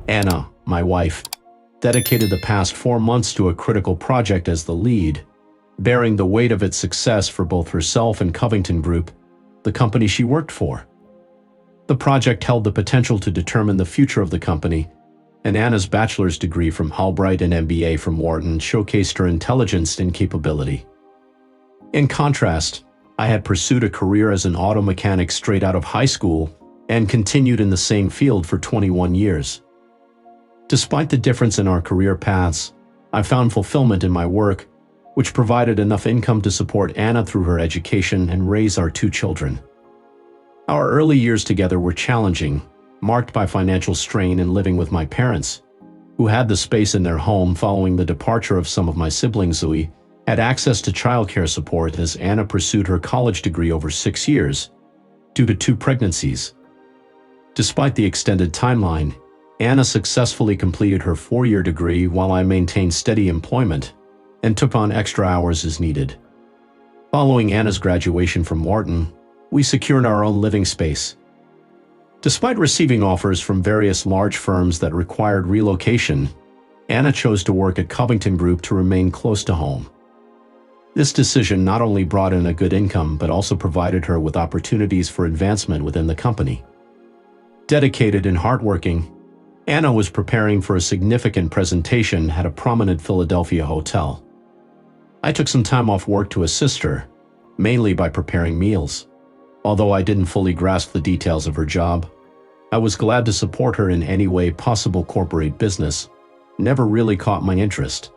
Anna, my wife, dedicated the past 4 months to a critical project as the lead, bearing the weight of its success for both herself and Covington Group, the company she worked for. The project held the potential to determine the future of the company, and Anna's bachelor's degree from Albright and MBA from Wharton showcased her intelligence and capability. In contrast, I had pursued a career as an auto mechanic straight out of high school and continued in the same field for 21 years. Despite the difference in our career paths, I found fulfillment in my work, which provided enough income to support Anna through her education and raise our 2 children. Our early years together were challenging, marked by financial strain and living with my parents, who had the space in their home following the departure of some of my siblings. We had access to childcare support as Anna pursued her college degree over 6 years, due to 2 pregnancies. Despite the extended timeline, Anna successfully completed her 4-year degree while I maintained steady employment and took on extra hours as needed. Following Anna's graduation from Wharton, we secured our own living space. Despite receiving offers from various large firms that required relocation, Anna chose to work at Covington Group to remain close to home. This decision not only brought in a good income but also provided her with opportunities for advancement within the company. Dedicated and hardworking, Anna was preparing for a significant presentation at a prominent Philadelphia hotel. I took some time off work to assist her, mainly by preparing meals. Although I didn't fully grasp the details of her job, I was glad to support her in any way possible. Corporate business never really caught my interest.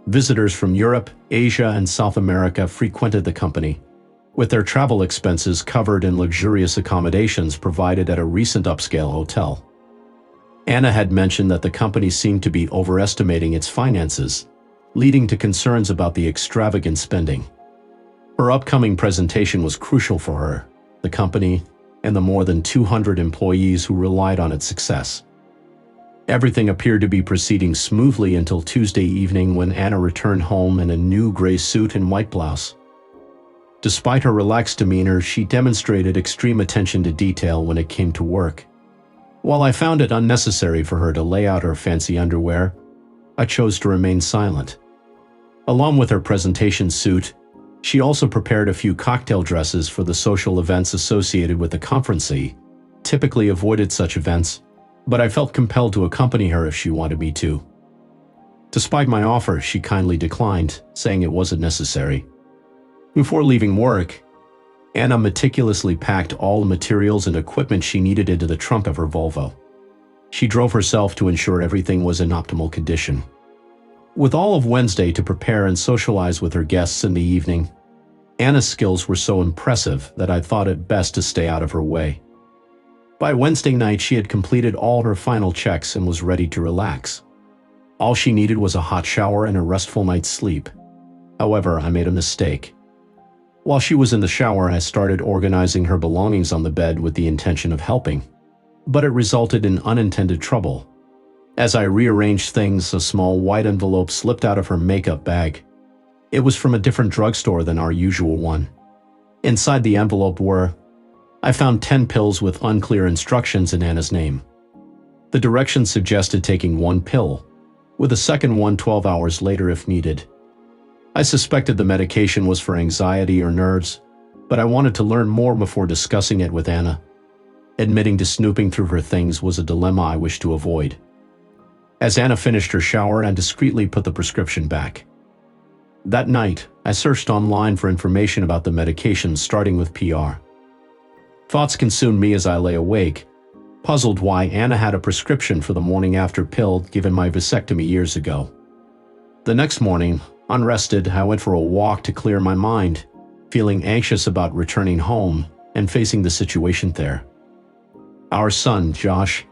Visitors from Europe, Asia, and South America frequented the company, with their travel expenses covered and luxurious accommodations provided at a recent upscale hotel. Anna had mentioned that the company seemed to be overestimating its finances, leading to concerns about the extravagant spending. Her upcoming presentation was crucial for her, the company, and the more than 200 employees who relied on its success. Everything appeared to be proceeding smoothly until Tuesday evening when Anna returned home in a new gray suit and white blouse. Despite her relaxed demeanor, she demonstrated extreme attention to detail when it came to work. While I found it unnecessary for her to lay out her fancy underwear, I chose to remain silent. Along with her presentation suit, she also prepared a few cocktail dresses for the social events associated with the conference. I typically avoided such events, but I felt compelled to accompany her if she wanted me to. Despite my offer, she kindly declined, saying it wasn't necessary. Before leaving work, Anna meticulously packed all the materials and equipment she needed into the trunk of her Volvo. She drove herself to ensure everything was in optimal condition. With all of Wednesday to prepare and socialize with her guests in the evening, Anna's skills were so impressive that I thought it best to stay out of her way. By Wednesday night, she had completed all her final checks and was ready to relax. All she needed was a hot shower and a restful night's sleep. However, I made a mistake. While she was in the shower, I started organizing her belongings on the bed with the intention of helping, but it resulted in unintended trouble. As I rearranged things, a small white envelope slipped out of her makeup bag. It was from a different drugstore than our usual one. Inside the envelope I found 10 pills with unclear instructions in Anna's name. The directions suggested taking 1 pill, with a second one 12 hours later if needed. I suspected the medication was for anxiety or nerves, but I wanted to learn more before discussing it with Anna. Admitting to snooping through her things was a dilemma I wished to avoid. As Anna finished her shower, I discreetly put the prescription back. That night, I searched online for information about the medication, starting with PR. Thoughts consumed me as I lay awake, puzzled why Anna had a prescription for the morning after pill given my vasectomy years ago. The next morning, unrested, I went for a walk to clear my mind, feeling anxious about returning home and facing the situation there. Our son, Josh,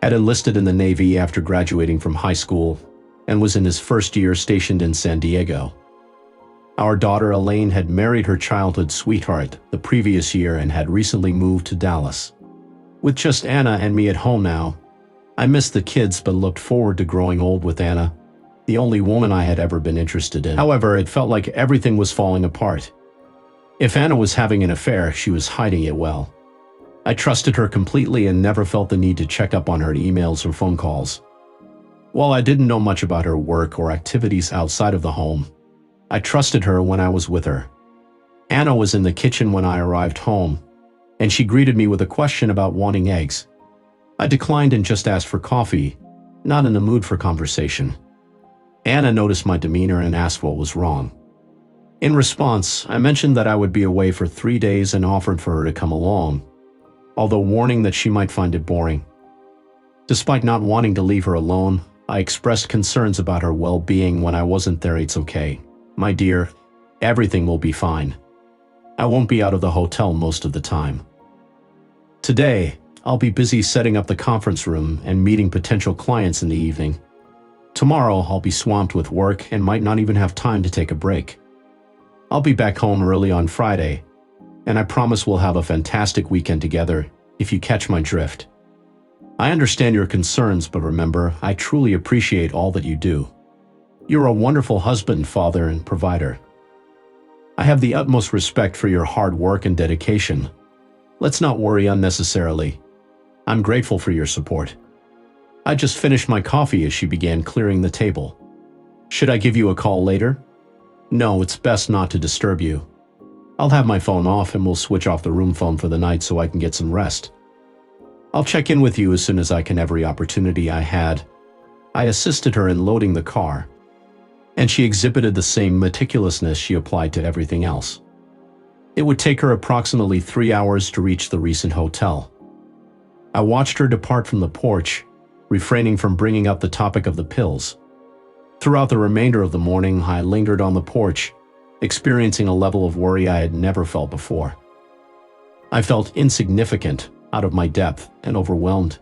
had enlisted in the Navy after graduating from high school and was in his first year stationed in San Diego. Our daughter Elaine had married her childhood sweetheart the previous year and had recently moved to Dallas. With just Anna and me at home now, I missed the kids but looked forward to growing old with Anna, the only woman I had ever been interested in. However, it felt like everything was falling apart. If Anna was having an affair, she was hiding it well. I trusted her completely and never felt the need to check up on her emails or phone calls. While I didn't know much about her work or activities outside of the home, I trusted her when I was with her. Anna was in the kitchen when I arrived home, and she greeted me with a question about wanting eggs. I declined and just asked for coffee, not in the mood for conversation. Anna noticed my demeanor and asked what was wrong. In response, I mentioned that I would be away for 3 days and offered for her to come along, although warning that she might find it boring. Despite not wanting to leave her alone, I expressed concerns about her well-being when I wasn't there. It's okay, my dear, everything will be fine. I won't be out of the hotel most of the time. Today, I'll be busy setting up the conference room and meeting potential clients in the evening. Tomorrow, I'll be swamped with work and might not even have time to take a break. I'll be back home early on Friday, and I promise we'll have a fantastic weekend together, if you catch my drift. I understand your concerns, but remember, I truly appreciate all that you do. You're a wonderful husband, father, and provider. I have the utmost respect for your hard work and dedication. Let's not worry unnecessarily. I'm grateful for your support. I just finished my coffee as she began clearing the table. Should I give you a call later? No, it's best not to disturb you. I'll have my phone off and we'll switch off the room phone for the night so I can get some rest. I'll check in with you as soon as I can. Every opportunity I had, I assisted her in loading the car, and she exhibited the same meticulousness she applied to everything else. It would take her approximately 3 hours to reach the recent hotel. I watched her depart from the porch, refraining from bringing up the topic of the pills. Throughout the remainder of the morning, I lingered on the porch, experiencing a level of worry I had never felt before. I felt insignificant, out of my depth, and overwhelmed.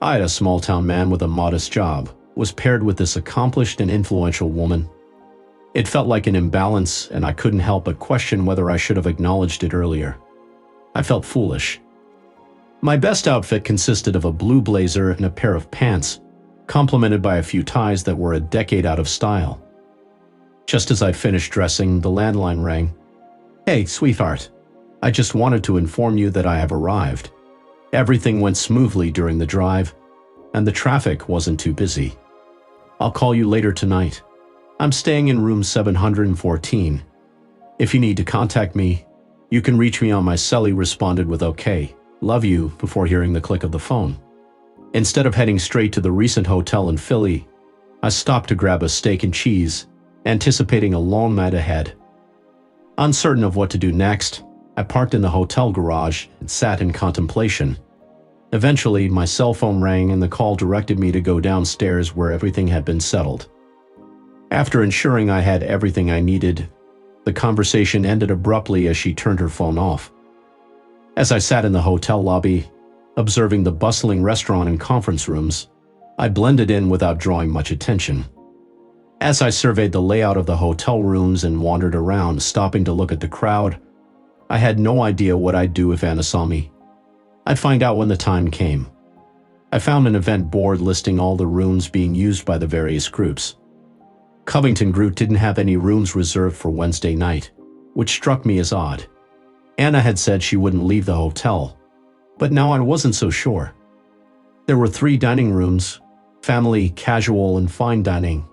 I, a small-town man with a modest job, was paired with this accomplished and influential woman. It felt like an imbalance, and I couldn't help but question whether I should have acknowledged it earlier. I felt foolish. My best outfit consisted of a blue blazer and a pair of pants, complemented by a few ties that were a decade out of style. Just as I finished dressing, the landline rang. "Hey, sweetheart. I just wanted to inform you that I have arrived. Everything went smoothly during the drive, and the traffic wasn't too busy. I'll call you later tonight. I'm staying in room 714. If you need to contact me, you can reach me on my cell." He responded with "Okay, love you," before hearing the click of the phone. Instead of heading straight to the recent hotel in Philly, I stopped to grab a steak and cheese, anticipating a long night ahead. Uncertain of what to do next, I parked in the hotel garage and sat in contemplation. Eventually, my cell phone rang and the call directed me to go downstairs where everything had been settled. After ensuring I had everything I needed, the conversation ended abruptly as she turned her phone off. As I sat in the hotel lobby, observing the bustling restaurant and conference rooms, I blended in without drawing much attention. As I surveyed the layout of the hotel rooms and wandered around, stopping to look at the crowd, I had no idea what I'd do if Anna saw me. I'd find out when the time came. I found an event board listing all the rooms being used by the various groups. Covington Group didn't have any rooms reserved for Wednesday night, which struck me as odd. Anna had said she wouldn't leave the hotel, but now I wasn't so sure. There were 3 dining rooms: family, casual, and fine dining.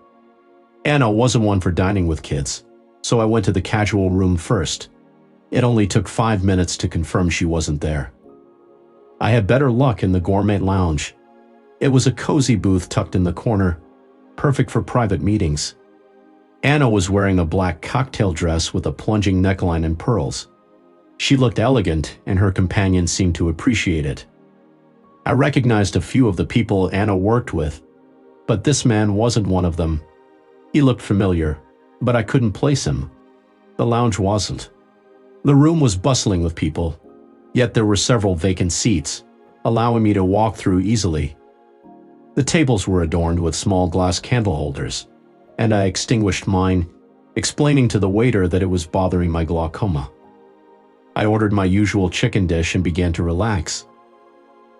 Anna wasn't one for dining with kids, so I went to the casual room first. It only took 5 minutes to confirm she wasn't there. I had better luck in the gourmet lounge. It was a cozy booth tucked in the corner, perfect for private meetings. Anna was wearing a black cocktail dress with a plunging neckline and pearls. She looked elegant, and her companion seemed to appreciate it. I recognized a few of the people Anna worked with, but this man wasn't one of them. He looked familiar, but I couldn't place him. The lounge wasn't. The room was bustling with people, yet there were several vacant seats, allowing me to walk through easily. The tables were adorned with small glass candle holders, and I extinguished mine, explaining to the waiter that it was bothering my glaucoma. I ordered my usual chicken dish and began to relax.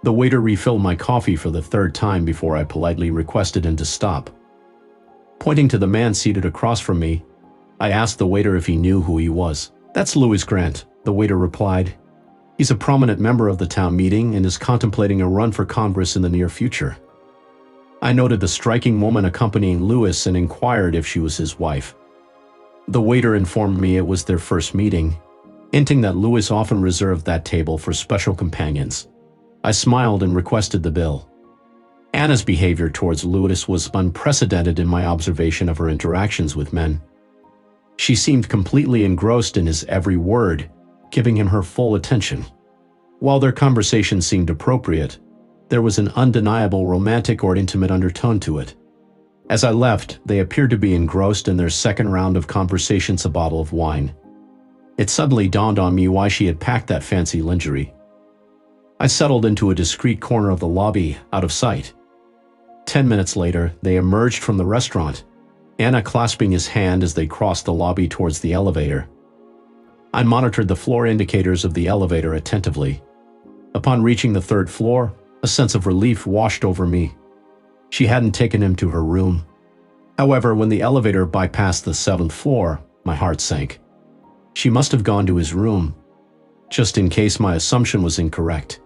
The waiter refilled my coffee for the 3rd time before I politely requested him to stop. Pointing to the man seated across from me, I asked the waiter if he knew who he was. "That's Louis Grant," the waiter replied. "He's a prominent member of the town meeting and is contemplating a run for Congress in the near future." I noted the striking woman accompanying Lewis and inquired if she was his wife. The waiter informed me it was their first meeting, hinting that Lewis often reserved that table for special companions. I smiled and requested the bill. Anna's behavior towards Lewis was unprecedented in my observation of her interactions with men. She seemed completely engrossed in his every word, giving him her full attention. While their conversation seemed appropriate, there was an undeniable romantic or intimate undertone to it. As I left, they appeared to be engrossed in their second round of conversations, a bottle of wine. It suddenly dawned on me why she had packed that fancy lingerie. I settled into a discreet corner of the lobby, out of sight. 10 minutes later, they emerged from the restaurant, Anna clasping his hand as they crossed the lobby towards the elevator. I monitored the floor indicators of the elevator attentively. Upon reaching the third floor, a sense of relief washed over me. She hadn't taken him to her room. However, when the elevator bypassed the 7th floor, my heart sank. She must have gone to his room, just in case my assumption was incorrect.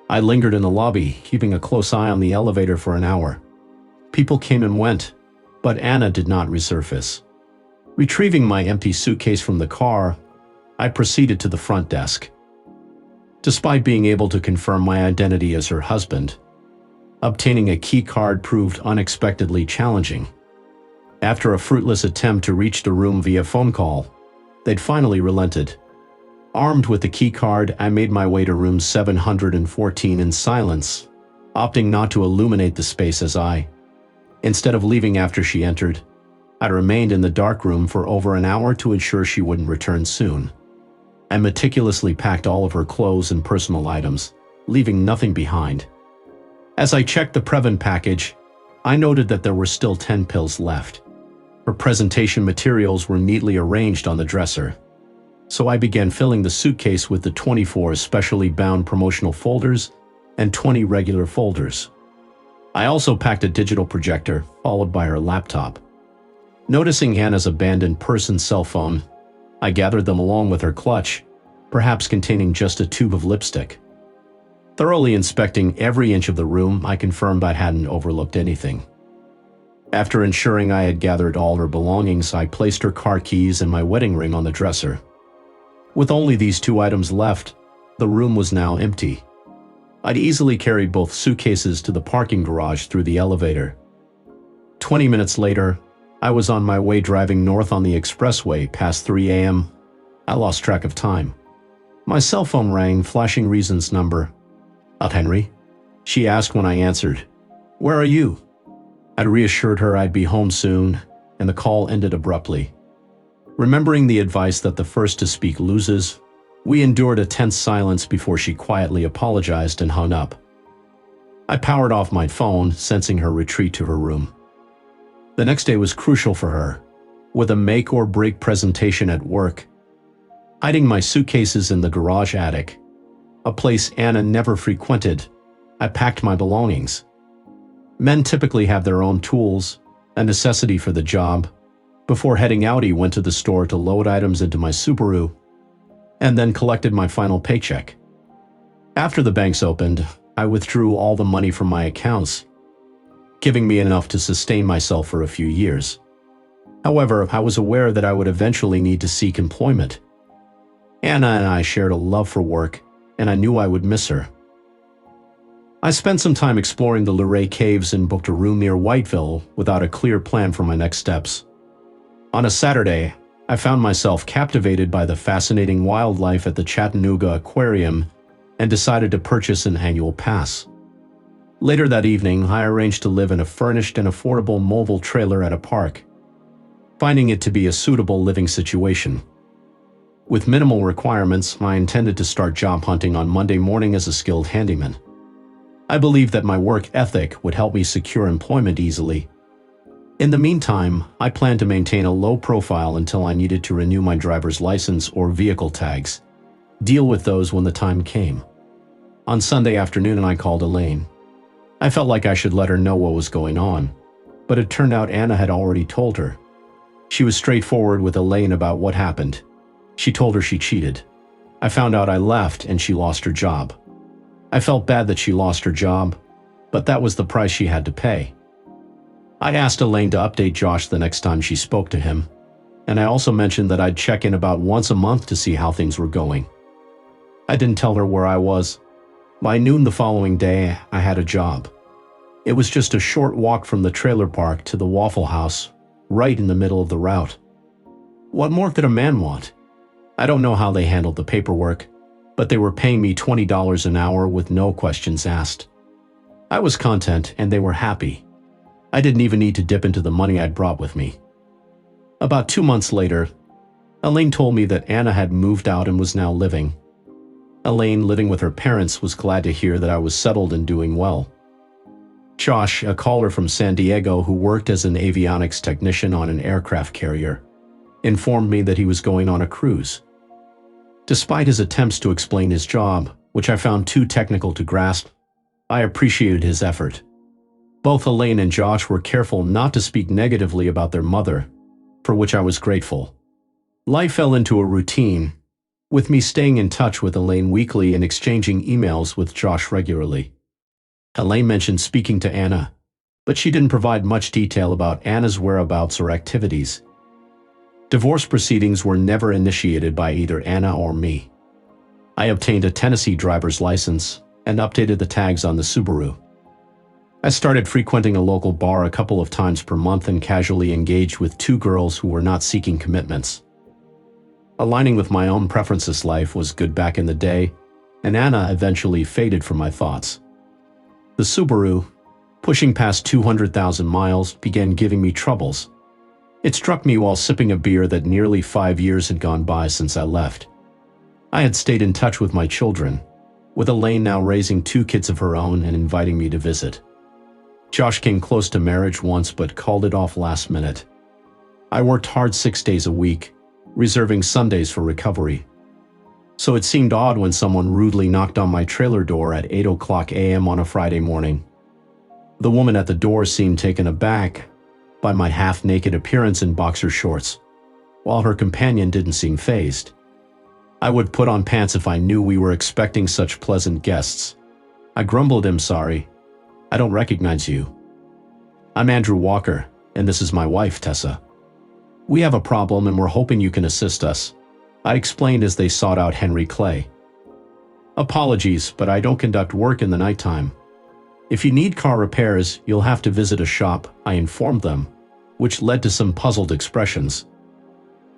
I lingered in the lobby, keeping a close eye on the elevator for an hour. People came and went, but Anna did not resurface. Retrieving my empty suitcase from the car, I proceeded to the front desk. Despite being able to confirm my identity as her husband, obtaining a key card proved unexpectedly challenging. After a fruitless attempt to reach the room via phone call, they'd finally relented. Armed with the key card, I made my way to room 714 in silence, opting not to illuminate the space as instead of leaving after she entered, I remained in the dark room for over an hour to ensure she wouldn't return soon. I meticulously packed all of her clothes and personal items, leaving nothing behind. As I checked the Previn package, I noted that there were still 10 pills left. Her presentation materials were neatly arranged on the dresser, so I began filling the suitcase with the 24 specially bound promotional folders and 20 regular folders. I also packed a digital projector, followed by her laptop. Noticing Anna's abandoned purse and cell phone, I gathered them along with her clutch, perhaps containing just a tube of lipstick. Thoroughly inspecting every inch of the room, I confirmed I hadn't overlooked anything. After ensuring I had gathered all her belongings, I placed her car keys and my wedding ring on the dresser. With only these 2 items left, the room was now empty. I'd easily carried both suitcases to the parking garage through the elevator. 20 minutes later, I was on my way driving north on the expressway past 3 a.m. I lost track of time. My cell phone rang, flashing Reason's number. "Henry?" she asked when I answered. "Where are you?" I'd reassured her I'd be home soon, and the call ended abruptly. Remembering the advice that the first to speak loses, we endured a tense silence before she quietly apologized and hung up. I powered off my phone, sensing her retreat to her room. The next day was crucial for her, with a make-or-break presentation at work. Hiding my suitcases in the garage attic, a place Anna never frequented, I packed my belongings. Men typically have their own tools, a necessity for the job. Before heading out, he went to the store to load items into my Subaru, and then collected my final paycheck. After the banks opened, I withdrew all the money from my accounts, giving me enough to sustain myself for a few years. However, I was aware that I would eventually need to seek employment. Anna and I shared a love for work, and I knew I would miss her. I spent some time exploring the Luray Caves and booked a room near Whiteville without a clear plan for my next steps. On a Saturday, I found myself captivated by the fascinating wildlife at the Chattanooga Aquarium and decided to purchase an annual pass. Later that evening, I arranged to live in a furnished and affordable mobile trailer at a park, finding it to be a suitable living situation. With minimal requirements, I intended to start job hunting on Monday morning as a skilled handyman. I believed that my work ethic would help me secure employment easily. In the meantime, I planned to maintain a low profile until I needed to renew my driver's license or vehicle tags, deal with those when the time came. On Sunday afternoon, I called Elaine. I felt like I should let her know what was going on, but it turned out Anna had already told her. She was straightforward with Elaine about what happened. She told her she cheated. I found out I left and she lost her job. I felt bad that she lost her job, but that was the price she had to pay. I asked Elaine to update Josh the next time she spoke to him, and I also mentioned that I'd check in about once a month to see how things were going. I didn't tell her where I was. By noon the following day, I had a job. It was just a short walk from the trailer park to the Waffle House, right in the middle of the route. What more could a man want? I don't know how they handled the paperwork, but they were paying me $20 an hour with no questions asked. I was content and they were happy. I didn't even need to dip into the money I'd brought with me. About 2 months later, Elaine told me that Anna had moved out and was now living. Elaine, living with her parents, was glad to hear that I was settled and doing well. Josh, a caller from San Diego who worked as an avionics technician on an aircraft carrier, informed me that he was going on a cruise. Despite his attempts to explain his job, which I found too technical to grasp, I appreciated his effort. Both Elaine and Josh were careful not to speak negatively about their mother, for which I was grateful. Life fell into a routine, with me staying in touch with Elaine weekly and exchanging emails with Josh regularly. Elaine mentioned speaking to Anna, but she didn't provide much detail about Anna's whereabouts or activities. Divorce proceedings were never initiated by either Anna or me. I obtained a Tennessee driver's license and updated the tags on the Subaru. I started frequenting a local bar a couple of times per month and casually engaged with 2 girls who were not seeking commitments. Aligning with my own preferences, life was good back in the day, and Anna eventually faded from my thoughts. The Subaru, pushing past 200,000 miles, began giving me troubles. It struck me while sipping a beer that nearly 5 years had gone by since I left. I had stayed in touch with my children, with Elaine now raising 2 kids of her own and inviting me to visit. Josh came close to marriage once but called it off last minute. I worked hard 6 days a week, reserving Sundays for recovery. So it seemed odd when someone rudely knocked on my trailer door at 8:00 a.m. on a Friday morning. The woman at the door seemed taken aback by my half-naked appearance in boxer shorts, while her companion didn't seem fazed. I would put on pants if I knew we were expecting such pleasant guests. I grumbled, "I'm sorry. I don't recognize you. I'm Andrew Walker, and this is my wife, Tessa. We have a problem and we're hoping you can assist us," I explained as they sought out Henry Clay. "Apologies, but I don't conduct work in the nighttime. If you need car repairs, you'll have to visit a shop," I informed them, which led to some puzzled expressions.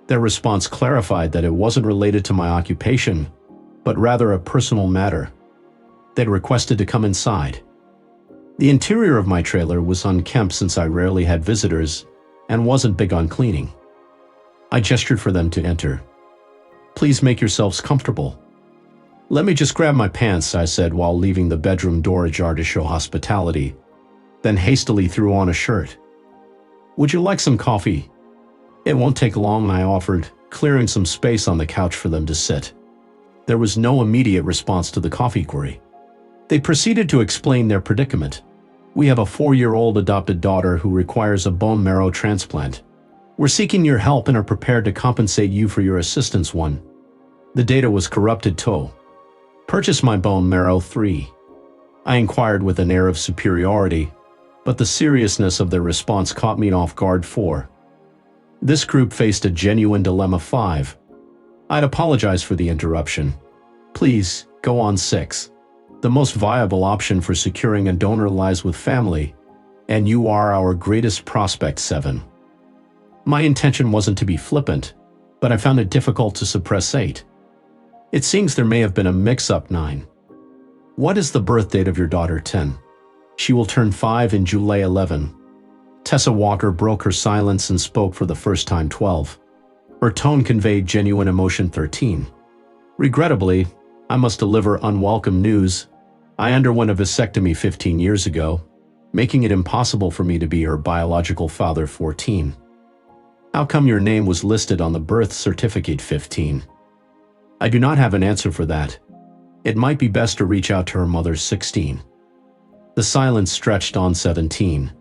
Their response clarified that it wasn't related to my occupation, but rather a personal matter. They'd requested to come inside. The interior of my trailer was unkempt since I rarely had visitors and wasn't big on cleaning. I gestured for them to enter. "Please make yourselves comfortable." "Let me just grab my pants," I said while leaving the bedroom door ajar to show hospitality, then hastily threw on a shirt. "Would you like some coffee?" "It won't take long," I offered, clearing some space on the couch for them to sit. There was no immediate response to the coffee query. They proceeded to explain their predicament. "We have a 4-year-old adopted daughter who requires a bone marrow transplant. We're seeking your help and are prepared to compensate you for your assistance. 1. The data was corrupted. 2. Purchase my bone marrow. 3. I inquired with an air of superiority, but the seriousness of their response caught me off guard. 4. This group faced a genuine dilemma. 5. I'd apologize for the interruption. Please, go on. 6. The most viable option for securing a donor lies with family, and you are our greatest prospect. 7. My intention wasn't to be flippant, but I found it difficult to suppress. 8. It seems there may have been a mix-up. 9. What is the birth date of your daughter? 10. She will turn 5 in July. 11. Tessa Walker broke her silence and spoke for the first time. 12. Her tone conveyed genuine emotion. 13. Regrettably, I must deliver unwelcome news. I underwent a vasectomy 15 years ago, making it impossible for me to be her biological father. 14. How come your name was listed on the birth certificate? 15. I do not have an answer for that. It might be best to reach out to her mother. 16. The silence stretched on. 17.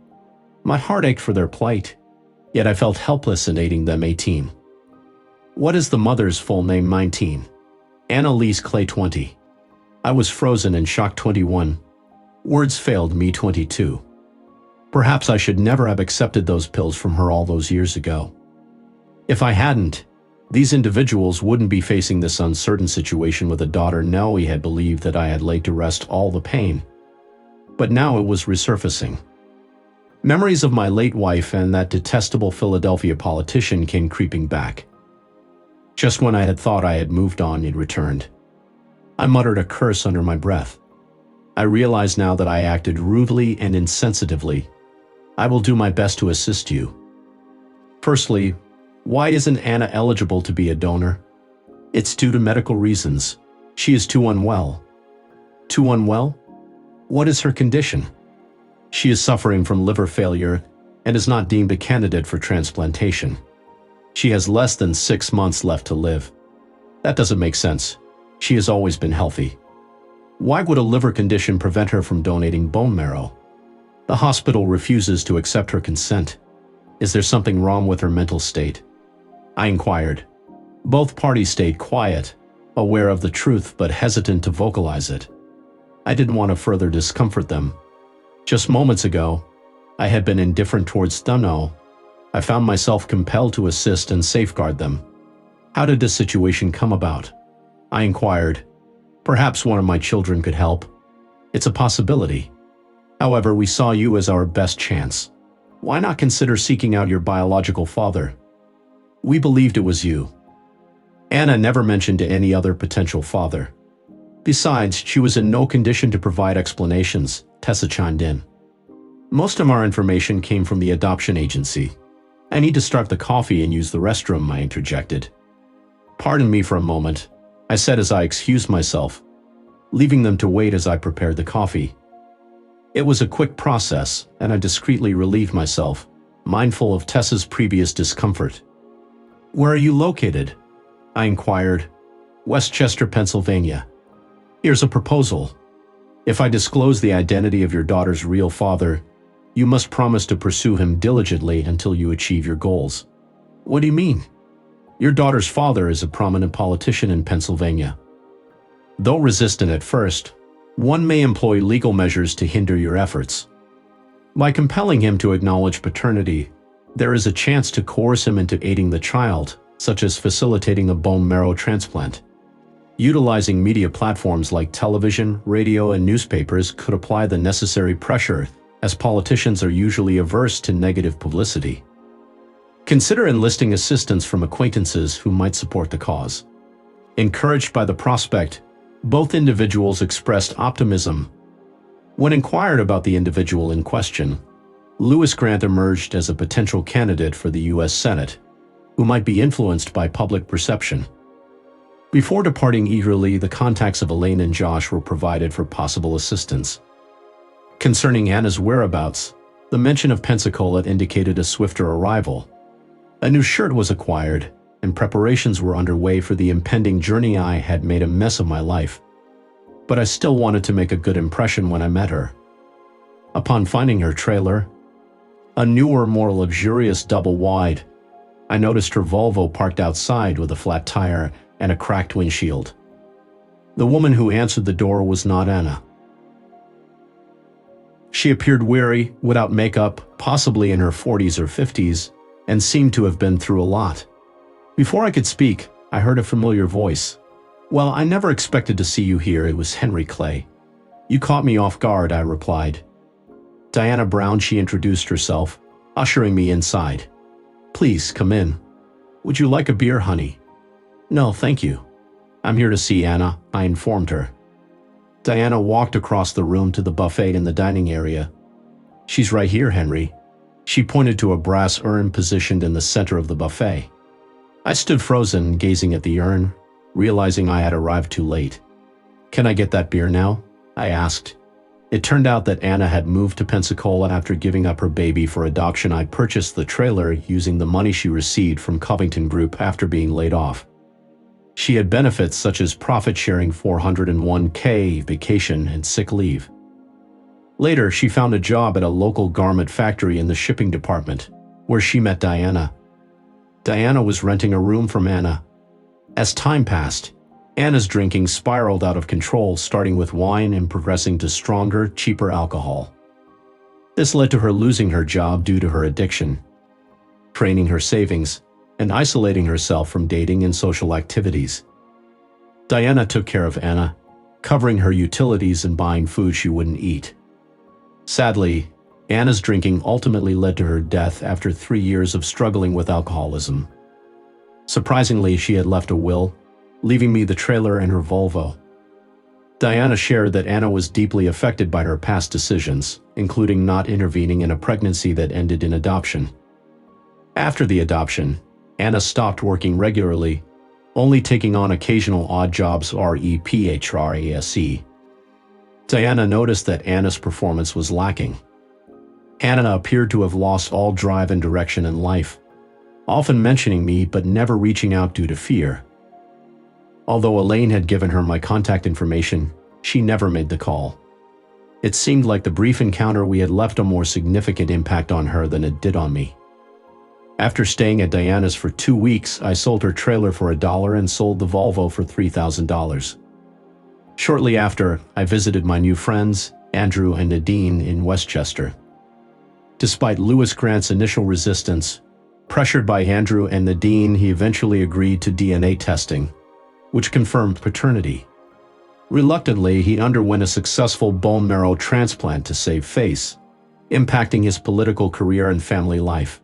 My heart ached for their plight, yet I felt helpless in aiding them. 18. What is the mother's full name? 19. Annalise Clay. 20. I was frozen in shock. 21. Words failed me. 22. Perhaps I should never have accepted those pills from her all those years ago. If I hadn't, these individuals wouldn't be facing this uncertain situation with a daughter Noe had believed that I had laid to rest all the pain. But now it was resurfacing. Memories of my late wife and that detestable Philadelphia politician came creeping back. Just when I had thought I had moved on, it returned. I muttered a curse under my breath. I realize now that I acted rudely and insensitively. I will do my best to assist you. Firstly, why isn't Anna eligible to be a donor? It's due to medical reasons. She is too unwell. Too unwell? What is her condition? She is suffering from liver failure and is not deemed a candidate for transplantation. She has less than 6 months left to live. That doesn't make sense. She has always been healthy. Why would a liver condition prevent her from donating bone marrow? The hospital refuses to accept her consent. Is there something wrong with her mental state? I inquired. Both parties stayed quiet, aware of the truth but hesitant to vocalize it. I didn't want to further discomfort them. Just moments ago, I had been indifferent towards Dunno. I found myself compelled to assist and safeguard them. How did this situation come about? I inquired. Perhaps one of my children could help. It's a possibility. However, we saw you as our best chance. Why not consider seeking out your biological father? We believed it was you. Anna never mentioned to any other potential father. Besides, she was in no condition to provide explanations, Tessa chimed in. Most of our information came from the adoption agency. I need to start the coffee and use the restroom, I interjected. Pardon me for a moment, I said as I excused myself, leaving them to wait as I prepared the coffee. It was a quick process, and I discreetly relieved myself, mindful of Tessa's previous discomfort. Where are you located? I inquired. Westchester, Pennsylvania. Here's a proposal. If I disclose the identity of your daughter's real father, you must promise to pursue him diligently until you achieve your goals. What do you mean? Your daughter's father is a prominent politician in Pennsylvania. Though resistant at first, one may employ legal measures to hinder your efforts. By compelling him to acknowledge paternity, there is a chance to coerce him into aiding the child, such as facilitating a bone marrow transplant. Utilizing media platforms like television, radio, and newspapers could apply the necessary pressure, as politicians are usually averse to negative publicity. Consider enlisting assistance from acquaintances who might support the cause. Encouraged by the prospect, both individuals expressed optimism. When inquired about the individual in question, Lewis Grant emerged as a potential candidate for the U.S. Senate, who might be influenced by public perception. Before departing eagerly, the contacts of Elaine and Josh were provided for possible assistance. Concerning Anna's whereabouts, the mention of Pensacola indicated a swifter arrival. A new shirt was acquired, and preparations were underway for the impending journey. I had made a mess of my life, but I still wanted to make a good impression when I met her. Upon finding her trailer, a newer, more luxurious double-wide, I noticed her Volvo parked outside with a flat tire and a cracked windshield. The woman who answered the door was not Anna. She appeared weary, without makeup, possibly in her 40s or 50s, and seemed to have been through a lot. Before I could speak, I heard a familiar voice. Well, I never expected to see you here. It was Henry Clay. You caught me off guard, I replied. Diana Brown, she introduced herself, ushering me inside. Please, come in. Would you like a beer, honey? No, thank you. I'm here to see Anna, I informed her. Diana walked across the room to the buffet in the dining area. She's right here, Henry. She pointed to a brass urn positioned in the center of the buffet. I stood frozen, gazing at the urn, realizing I had arrived too late. Can I get that beer now? I asked. It turned out that Anna had moved to Pensacola after giving up her baby for adoption. I purchased the trailer using the money she received from Covington Group after being laid off. She had benefits such as profit-sharing 401k, vacation, and sick leave. Later, she found a job at a local garment factory in the shipping department, where she met Diana. Diana was renting a room from Anna. As time passed, Anna's drinking spiraled out of control, starting with wine and progressing to stronger, cheaper alcohol. This led to her losing her job due to her addiction, draining her savings, and isolating herself from dating and social activities. Diana took care of Anna, covering her utilities and buying food she wouldn't eat. Sadly, Anna's drinking ultimately led to her death after 3 years of struggling with alcoholism. Surprisingly, she had left a will, leaving me the trailer and her Volvo. Diana shared that Anna was deeply affected by her past decisions, including not intervening in a pregnancy that ended in adoption. After the adoption, Anna stopped working regularly, only taking on occasional odd jobs REPHRASE. Diana noticed that Anna's performance was lacking. Anna appeared to have lost all drive and direction in life, often mentioning me but never reaching out due to fear. Although Elaine had given her my contact information, she never made the call. It seemed like the brief encounter we had left a more significant impact on her than it did on me. After staying at Diana's for 2 weeks, I sold her trailer for $1 and sold the Volvo for $3,000. Shortly after, I visited my new friends, Andrew and Nadine, in Westchester. Despite Lewis Grant's initial resistance, pressured by Andrew and Nadine, he eventually agreed to DNA testing, which confirmed paternity. Reluctantly, he underwent a successful bone marrow transplant to save face, impacting his political career and family life.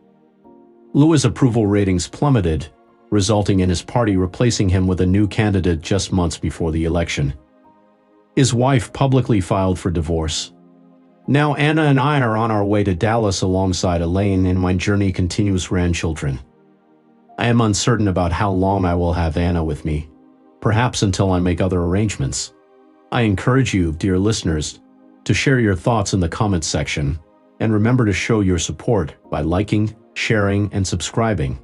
Lewis' approval ratings plummeted, resulting in his party replacing him with a new candidate just months before the election. His wife publicly filed for divorce. Now Anna and I are on our way to Dallas alongside Elaine, and my journey continues grandchildren. I am uncertain about how long I will have Anna with me, perhaps until I make other arrangements. I encourage you, dear listeners, to share your thoughts in the comments section, and remember to show your support by liking, sharing, and subscribing.